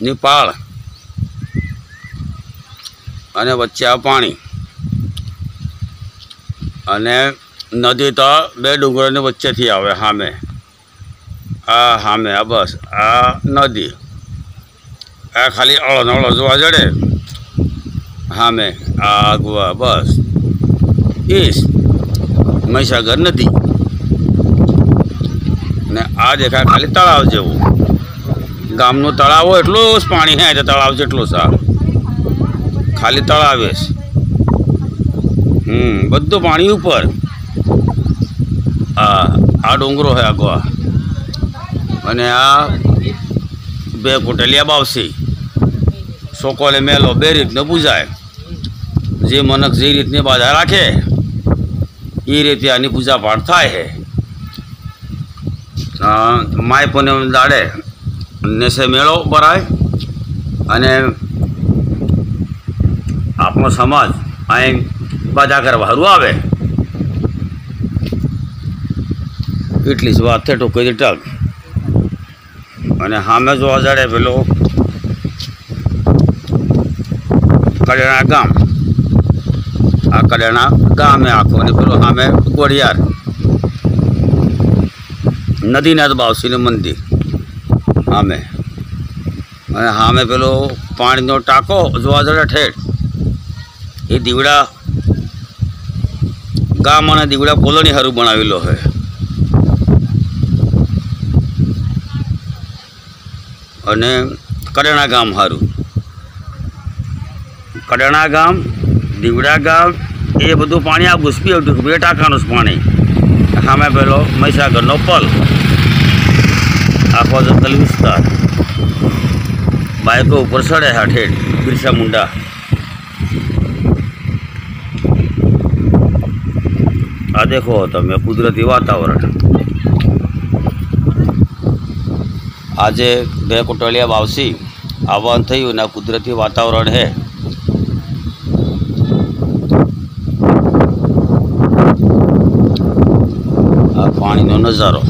ની પાળ અને વચ્ચે આ પાણી અને નદી તો બે ડુંગરોની વચ્ચેથી આવે સામે આ બસ આ નદી આ ખાલી અળો જોવા જડે સામે આ આગવા બસ ઈસ મહીસાગર નદી ને આ દેખાય ખાલી તળાવ જેવું ગામનું તળાવ હોય એટલું જ પાણી હે તળાવ જેટલું સા ખાલી તળાવે બધું પાણી ઉપર આ ડુંગરો હે આગવા અને આ બે કોટેલિયા બાવસી સોકોલે મેલો બે રીતને પૂજાય જે મનક જે રીતની બાધા રાખે એ રીતે આની પૂજા પાઠ થાય છે માય પૂનમ દાડે નેસે મેળો ભરાય અને આપણો સમાજ અહીં બાધા કરવા સારું આવે એટલી જ વાત છે ટોકરી ટક અને સામે જોવા જડે પેલો કડેણા ગામ આ કડેણા ગામે આખું અને પેલો સામે ગોળિયાર નદીનાથ બાવસીનું મંદિર સામે અને સામે પેલો પાણીનો ટાંકો જોવા જડે ઠેઠ એ દીવડા ગામ અને દીવડા કોલોની સારું બનાવેલો છે અને કડેણા ગામ સારું કડેણા ગામ દીવડા ગામ એ બધું પાણી આ ઘૂસપી આવતું બે ટાંકાનું જ પાણી સામે પેલો મહીસાગરનો પલ આખો જંગલ વિસ્તાર બાઈકો ઉપર ચડે ઠેઠ બિરસા મુંડા આ દેખો તમે કુદરતી વાતાવરણ આજે બે કોટલિયા વાવસી આવવાનું થયું ને કુદરતી વાતાવરણ છે આ પાણીનો નજારો